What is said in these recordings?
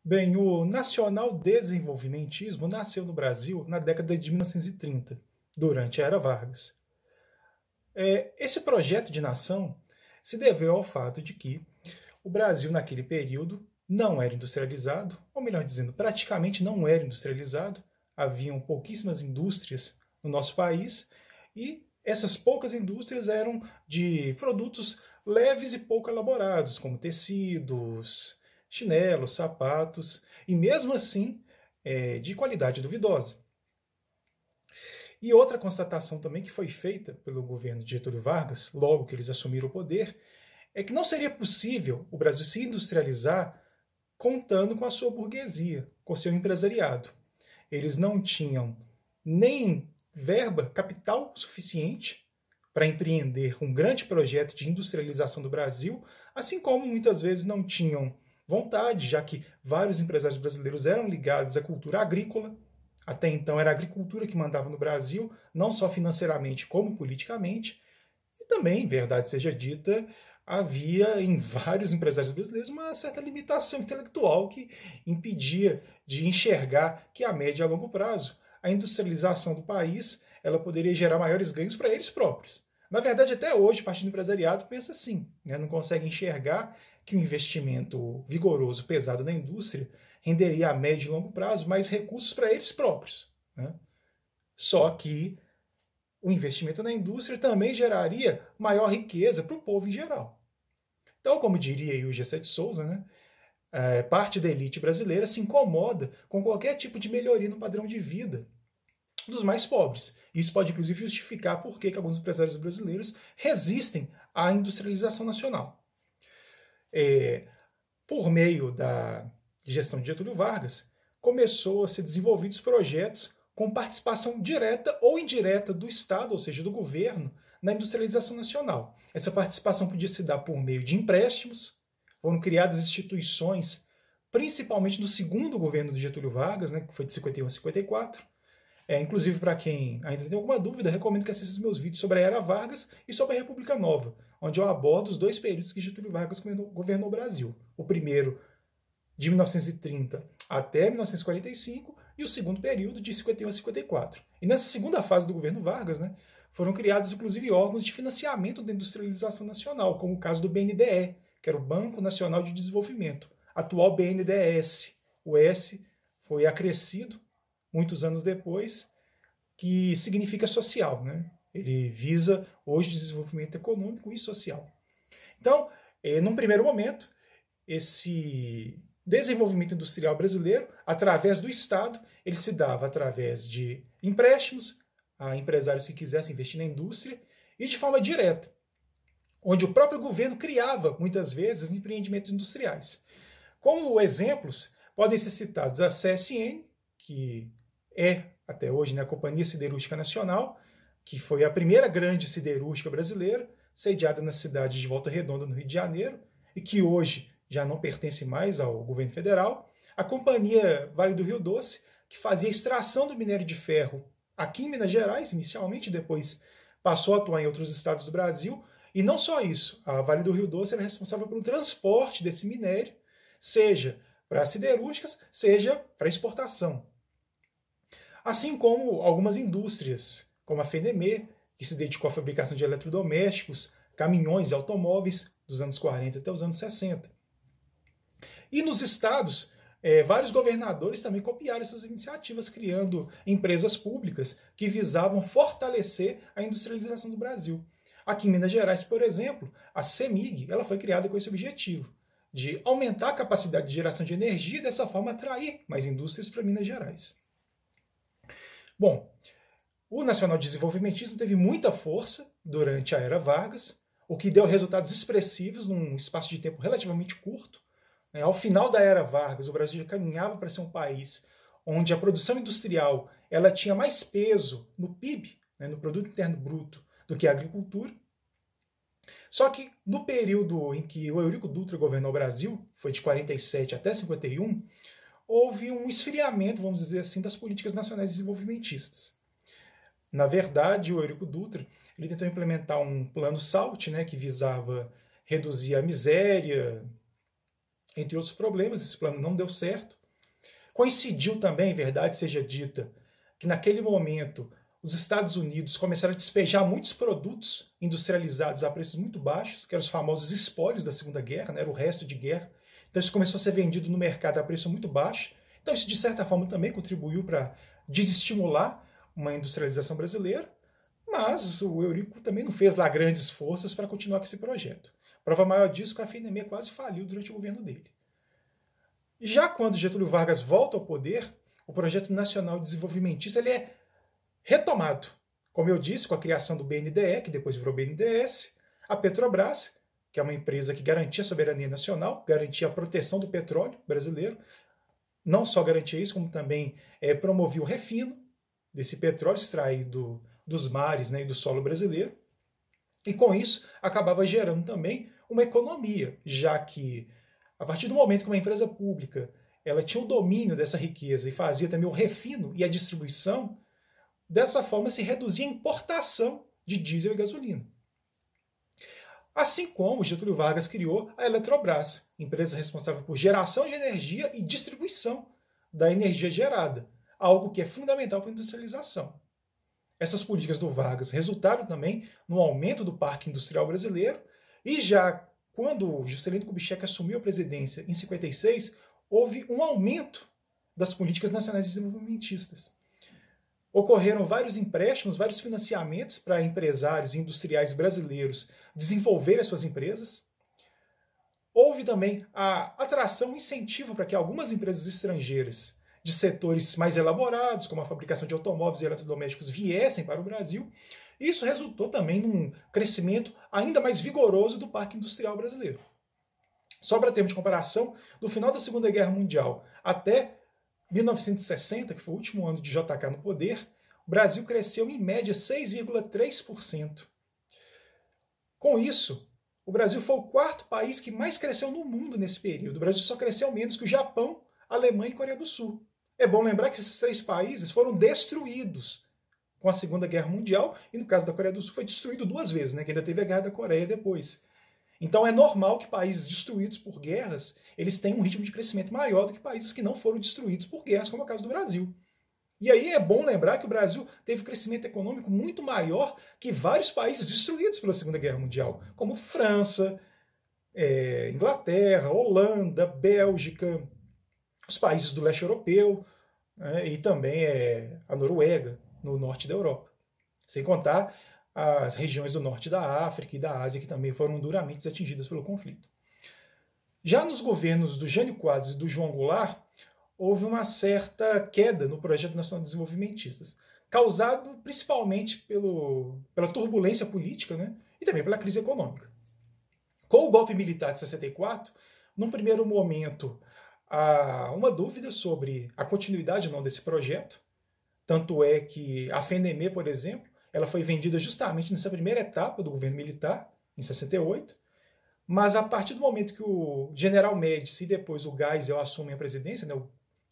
Bem, o nacional-desenvolvimentismo nasceu no Brasil na década de 1930, durante a Era Vargas. Esse projeto de nação se deveu ao fato de que o Brasil, naquele período, não era industrializado, ou melhor dizendo, praticamente não era industrializado, haviam pouquíssimas indústrias no nosso país, e essas poucas indústrias eram de produtos leves e pouco elaborados, como tecidos, chinelos, sapatos, e mesmo assim de qualidade duvidosa. E outra constatação também que foi feita pelo governo de Getúlio Vargas, logo que eles assumiram o poder, é que não seria possível o Brasil se industrializar contando com a sua burguesia, com o seu empresariado. Eles não tinham nem verba, capital suficiente para empreender um grande projeto de industrialização do Brasil, assim como muitas vezes não tinham vontade, já que vários empresários brasileiros eram ligados à cultura agrícola. Até então era a agricultura que mandava no Brasil, não só financeiramente como politicamente. E também, verdade seja dita, havia em vários empresários brasileiros uma certa limitação intelectual que impedia de enxergar que a médio e a longo prazo a industrialização do país ela poderia gerar maiores ganhos para eles próprios. Na verdade, até hoje, parte do empresariado pensa assim, né? Não consegue enxergar que um investimento vigoroso, pesado na indústria, renderia a médio e longo prazo mais recursos para eles próprios, né? Só que o investimento na indústria também geraria maior riqueza para o povo em geral. Então, como diria o Gessé de Souza, né, parte da elite brasileira se incomoda com qualquer tipo de melhoria no padrão de vida dos mais pobres. Isso pode, inclusive, justificar por que alguns empresários brasileiros resistem à industrialização nacional. Por meio da gestão de Getúlio Vargas, começou a ser desenvolvidos projetos com participação direta ou indireta do Estado, ou seja, do governo, na industrialização nacional. Essa participação podia se dar por meio de empréstimos, foram criadas instituições, principalmente no segundo governo de Getúlio Vargas, né, que foi de 51 a 54. Inclusive, para quem ainda tem alguma dúvida, recomendo que assista os meus vídeos sobre a Era Vargas e sobre a República Nova, onde eu abordo os dois períodos que Getúlio Vargas governou o Brasil. O primeiro, de 1930 até 1945, e o segundo período, de 51 a 54. E nessa segunda fase do governo Vargas, né, foram criados, inclusive, órgãos de financiamento da industrialização nacional, como o caso do BNDE, que era o Banco Nacional de Desenvolvimento, atual BNDES. O S foi acrescido muitos anos depois, que significa social, né? Ele visa hoje desenvolvimento econômico e social. Então, num primeiro momento, esse desenvolvimento industrial brasileiro, através do Estado, ele se dava através de empréstimos a empresários que quisessem investir na indústria e de forma direta, onde o próprio governo criava, muitas vezes, empreendimentos industriais. Como exemplos, podem ser citados a CSN, que é, até hoje, a Companhia Siderúrgica Nacional, que foi a primeira grande siderúrgica brasileira, sediada na cidade de Volta Redonda, no Rio de Janeiro, e que hoje já não pertence mais ao governo federal. A Companhia Vale do Rio Doce, que fazia extração do minério de ferro aqui em Minas Gerais, inicialmente, depois passou a atuar em outros estados do Brasil. E não só isso, a Vale do Rio Doce era responsável pelo transporte desse minério, seja para siderúrgicas, seja para exportação. Assim como algumas indústrias, como a FENEME, que se dedicou à fabricação de eletrodomésticos, caminhões e automóveis dos anos 40 até os anos 60. E nos estados, vários governadores também copiaram essas iniciativas, criando empresas públicas que visavam fortalecer a industrialização do Brasil. Aqui em Minas Gerais, por exemplo, a CEMIG ela foi criada com esse objetivo, de aumentar a capacidade de geração de energia e dessa forma atrair mais indústrias para Minas Gerais. Bom, o nacional-desenvolvimentismo teve muita força durante a Era Vargas, o que deu resultados expressivos num espaço de tempo relativamente curto. Ao final da Era Vargas, o Brasil já caminhava para ser um país onde a produção industrial ela tinha mais peso no PIB, no Produto Interno Bruto, do que a agricultura. Só que no período em que o Eurico Dutra governou o Brasil, foi de 47 até 51, houve um esfriamento, vamos dizer assim, das políticas nacionais desenvolvimentistas. Na verdade, o Eurico Dutra ele tentou implementar um plano SALT, que visava reduzir a miséria, entre outros problemas. Esse plano não deu certo. Coincidiu também, verdade seja dita, que naquele momento os Estados Unidos começaram a despejar muitos produtos industrializados a preços muito baixos, que eram os famosos espólios da Segunda Guerra, né, era o resto de guerra. Então isso começou a ser vendido no mercado a preço muito baixo. Então isso, de certa forma, também contribuiu para desestimular uma industrialização brasileira, mas o Eurico também não fez lá grandes forças para continuar com esse projeto. Prova maior disso que a FNME quase faliu durante o governo dele. Já quando Getúlio Vargas volta ao poder, o Projeto Nacional Desenvolvimentista ele é retomado. Como eu disse, com a criação do BNDE, que depois virou BNDES, a Petrobras, que é uma empresa que garantia a soberania nacional, garantia a proteção do petróleo brasileiro, não só garantia isso, como também promovia o refino desse petróleo extraído dos mares, né, e do solo brasileiro. E com isso acabava gerando também uma economia, já que a partir do momento que uma empresa pública ela tinha o domínio dessa riqueza e fazia também o refino e a distribuição, dessa forma se reduzia a importação de diesel e gasolina. Assim como Getúlio Vargas criou a Eletrobras, empresa responsável por geração de energia e distribuição da energia gerada, algo que é fundamental para a industrialização. Essas políticas do Vargas resultaram também no aumento do parque industrial brasileiro e já quando Juscelino Kubitschek assumiu a presidência em 56, houve um aumento das políticas nacionais desenvolvimentistas. Ocorreram vários empréstimos, vários financiamentos para empresários e industriais brasileiros desenvolverem as suas empresas. Houve também a atração, incentivo para que algumas empresas estrangeiras de setores mais elaborados, como a fabricação de automóveis e eletrodomésticos, viessem para o Brasil. Isso resultou também num crescimento ainda mais vigoroso do parque industrial brasileiro. Só para termos de comparação, do final da Segunda Guerra Mundial até 1960, que foi o último ano de JK no poder, o Brasil cresceu em média 6,3%. Com isso, o Brasil foi o quarto país que mais cresceu no mundo nesse período. O Brasil só cresceu menos que o Japão, Alemanha e Coreia do Sul. É bom lembrar que esses três países foram destruídos com a Segunda Guerra Mundial, e no caso da Coreia do Sul foi destruído duas vezes, né, que ainda teve a Guerra da Coreia depois. Então é normal que países destruídos por guerras, eles tenham um ritmo de crescimento maior do que países que não foram destruídos por guerras, como é o caso do Brasil. E aí é bom lembrar que o Brasil teve crescimento econômico muito maior que vários países destruídos pela Segunda Guerra Mundial, como França, Inglaterra, Holanda, Bélgica, os países do leste europeu, né, e também a Noruega, no norte da Europa. Sem contar as regiões do norte da África e da Ásia, que também foram duramente atingidas pelo conflito. Já nos governos do Jânio Quadros e do João Goulart, houve uma certa queda no Projeto Nacional de Desenvolvimentistas, causado principalmente pela turbulência política, né, e também pela crise econômica. Com o golpe militar de 64, num primeiro momento, há uma dúvida sobre a continuidade ou não desse projeto. Tanto é que a FNME, por exemplo, ela foi vendida justamente nessa primeira etapa do governo militar, em 68, mas a partir do momento que o general Médici e depois o Geisel assumem a presidência, né, o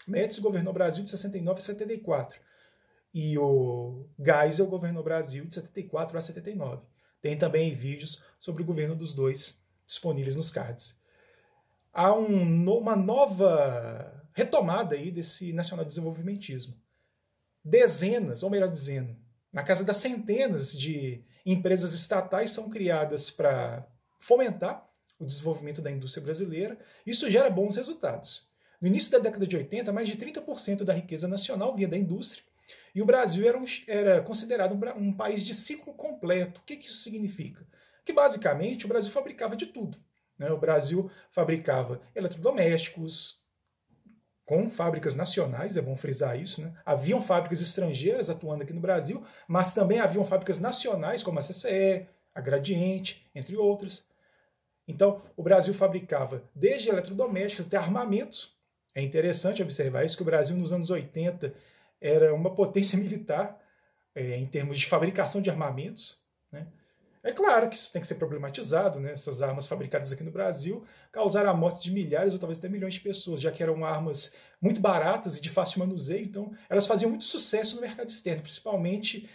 Médici governou o Brasil de 69 a 74, e o Geisel governou o Brasil de 74 a 79. Tem também vídeos sobre o governo dos dois disponíveis nos cards. Há uma nova retomada aí desse nacional-desenvolvimentismo. Dezenas, ou melhor dizendo, na casa das centenas de empresas estatais são criadas para fomentar o desenvolvimento da indústria brasileira. Isso gera bons resultados. No início da década de 80, mais de 30% da riqueza nacional vinha da indústria, e o Brasil era considerado um país de ciclo completo. O que isso significa? Que basicamente o Brasil fabricava de tudo. Né? O Brasil fabricava eletrodomésticos, com fábricas nacionais, é bom frisar isso, né? Haviam fábricas estrangeiras atuando aqui no Brasil, mas também haviam fábricas nacionais, como a CCE, a Gradiente, entre outras. Então, o Brasil fabricava desde eletrodomésticos até armamentos. É interessante observar isso, que o Brasil nos anos 80 era uma potência militar em termos de fabricação de armamentos, né? É claro que isso tem que ser problematizado, né? Essas armas fabricadas aqui no Brasil causaram a morte de milhares ou talvez até milhões de pessoas, já que eram armas muito baratas e de fácil manuseio, então elas faziam muito sucesso no mercado externo, principalmente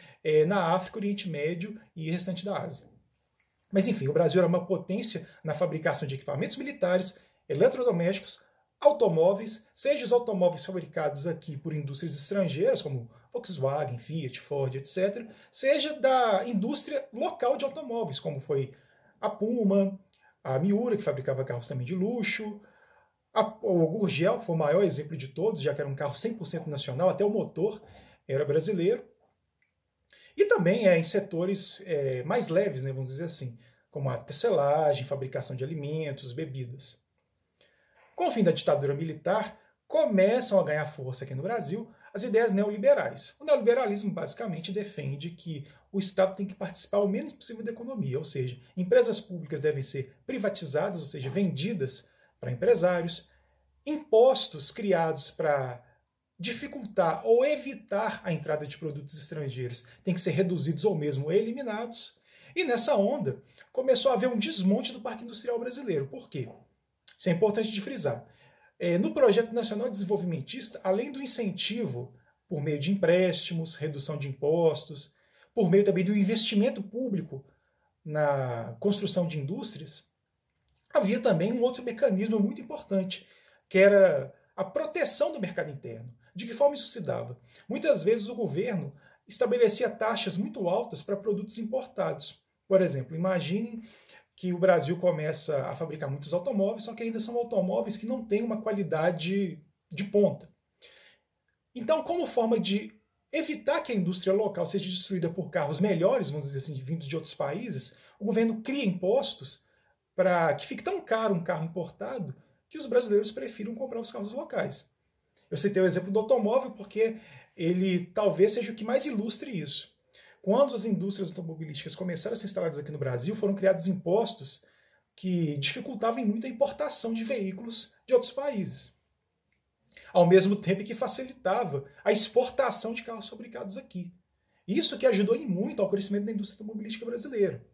na África, Oriente Médio e restante da Ásia. Mas enfim, o Brasil era uma potência na fabricação de equipamentos militares, eletrodomésticos, automóveis, seja os automóveis fabricados aqui por indústrias estrangeiras, como Volkswagen, Fiat, Ford, etc., seja da indústria local de automóveis, como foi a Puma, a Miura, que fabricava carros também de luxo, o Gurgel, que foi o maior exemplo de todos, já que era um carro 100% nacional, até o motor era brasileiro. E também em setores mais leves, né, vamos dizer assim, como a tecelagem, fabricação de alimentos, bebidas. Com o fim da ditadura militar, começam a ganhar força aqui no Brasil as ideias neoliberais. O neoliberalismo basicamente defende que o Estado tem que participar o menos possível da economia, ou seja, empresas públicas devem ser privatizadas, ou seja, vendidas para empresários, impostos criados para dificultar ou evitar a entrada de produtos estrangeiros têm que ser reduzidos ou mesmo eliminados. E nessa onda começou a haver um desmonte do parque industrial brasileiro. Por quê? Isso é importante de frisar. No Projeto Nacional Desenvolvimentista, além do incentivo por meio de empréstimos, redução de impostos, por meio também do investimento público na construção de indústrias, havia também um outro mecanismo muito importante, que era a proteção do mercado interno. De que forma isso se dava? Muitas vezes o governo estabelecia taxas muito altas para produtos importados. Por exemplo, imaginem que o Brasil começa a fabricar muitos automóveis, só que ainda são automóveis que não têm uma qualidade de ponta. Então, como forma de evitar que a indústria local seja destruída por carros melhores, vamos dizer assim, vindos de outros países, o governo cria impostos para que fique tão caro um carro importado que os brasileiros prefiram comprar os carros locais. Eu citei o exemplo do automóvel porque ele talvez seja o que mais ilustre isso. Quando as indústrias automobilísticas começaram a ser instaladas aqui no Brasil, foram criados impostos que dificultavam muito a importação de veículos de outros países, ao mesmo tempo que facilitava a exportação de carros fabricados aqui. Isso que ajudou muito ao crescimento da indústria automobilística brasileira.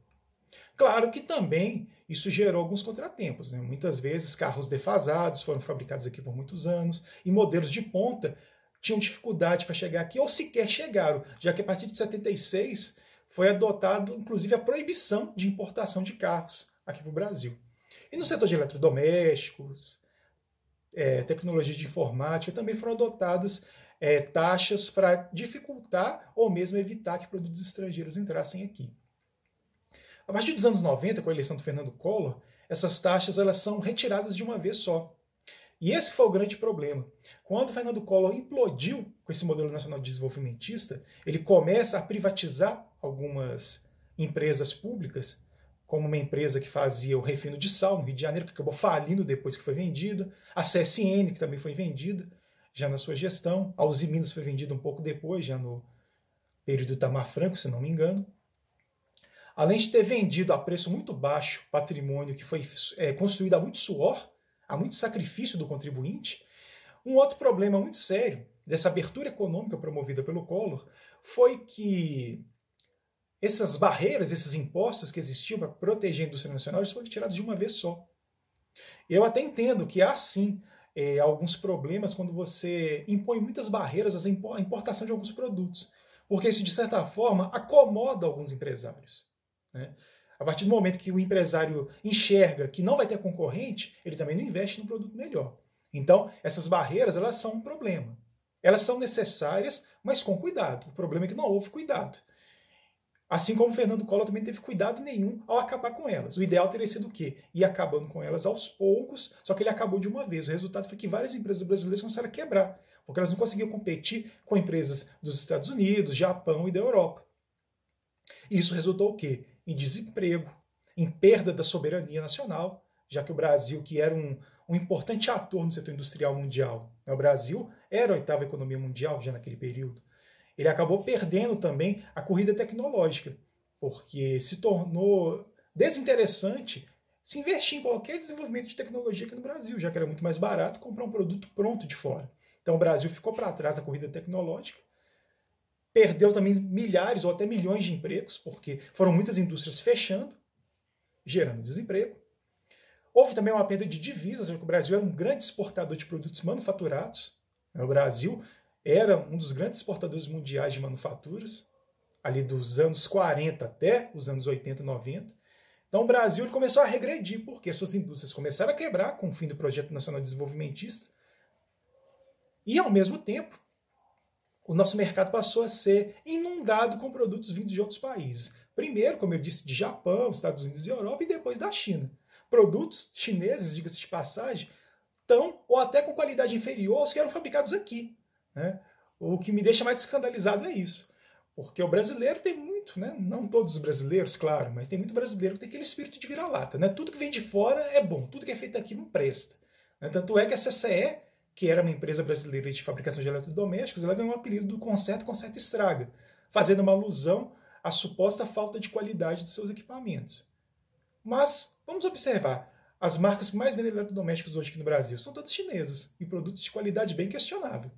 Claro que também isso gerou alguns contratempos, né? Muitas vezes carros defasados foram fabricados aqui por muitos anos e modelos de ponta tinham dificuldade para chegar aqui ou sequer chegaram, já que a partir de 76 foi adotado inclusive a proibição de importação de carros aqui para o Brasil. E no setor de eletrodomésticos, tecnologia de informática, também foram adotadas taxas para dificultar ou mesmo evitar que produtos estrangeiros entrassem aqui. A partir dos anos 90, com a eleição do Fernando Collor, essas taxas elas são retiradas de uma vez só. E esse foi o grande problema. Quando o Fernando Collor implodiu com esse modelo nacional desenvolvimentista, ele começa a privatizar algumas empresas públicas, como uma empresa que fazia o refino de sal no Rio de Janeiro, que acabou falindo depois que foi vendida, a CSN, que também foi vendida já na sua gestão, a Uzi Minas foi vendida um pouco depois, já no período do Itamar Franco, se não me engano. Além de ter vendido a preço muito baixo patrimônio que foi construído a muito suor, a muito sacrifício do contribuinte, um outro problema muito sério dessa abertura econômica promovida pelo Collor foi que essas barreiras, esses impostos que existiam para proteger a indústria nacional, eles foram tirados de uma vez só. Eu até entendo que há sim alguns problemas quando você impõe muitas barreiras à importação de alguns produtos, porque isso de certa forma acomoda alguns empresários. Né? A partir do momento que o empresário enxerga que não vai ter concorrente, ele também não investe num produto melhor. Então, essas barreiras elas são um problema. Elas são necessárias, mas com cuidado. O problema é que não houve cuidado. Assim como o Fernando Collor também teve cuidado nenhum ao acabar com elas. O ideal teria sido o quê? Ir acabando com elas aos poucos, só que ele acabou de uma vez. O resultado foi que várias empresas brasileiras começaram a quebrar, porque elas não conseguiam competir com empresas dos Estados Unidos, Japão e da Europa. E isso resultou o quê? Em desemprego, em perda da soberania nacional, já que o Brasil, que era um importante ator no setor industrial mundial, o Brasil era a oitava economia mundial já naquele período, ele acabou perdendo também a corrida tecnológica, porque se tornou desinteressante se investir em qualquer desenvolvimento de tecnologia aqui no Brasil, já que era muito mais barato comprar um produto pronto de fora. Então o Brasil ficou para trás da corrida tecnológica, perdeu também milhares ou até milhões de empregos, porque foram muitas indústrias fechando, gerando desemprego. Houve também uma perda de divisas, já que o Brasil era um grande exportador de produtos manufaturados. O Brasil era um dos grandes exportadores mundiais de manufaturas, ali dos anos 40 até os anos 80 e 90. Então o Brasil ele começou a regredir, porque suas indústrias começaram a quebrar com o fim do Projeto Nacional Desenvolvimentista, e ao mesmo tempo o nosso mercado passou a ser inundado com produtos vindos de outros países. Primeiro, como eu disse, de Japão, Estados Unidos e Europa, e depois da China. Produtos chineses, diga-se de passagem, tão ou até com qualidade inferior aos que eram fabricados aqui, né? O que me deixa mais escandalizado é isso. Porque o brasileiro tem muito, né? Não todos os brasileiros, claro, mas tem muito brasileiro que tem aquele espírito de vira-lata, né? Tudo que vem de fora é bom, tudo que é feito aqui não presta. Né? Tanto é que a CCE, que era uma empresa brasileira de fabricação de eletrodomésticos, ela ganhou o apelido do conserta estraga, fazendo uma alusão à suposta falta de qualidade de seus equipamentos. Mas, vamos observar, as marcas que mais vendem eletrodomésticos hoje aqui no Brasil são todas chinesas, e produtos de qualidade bem questionável.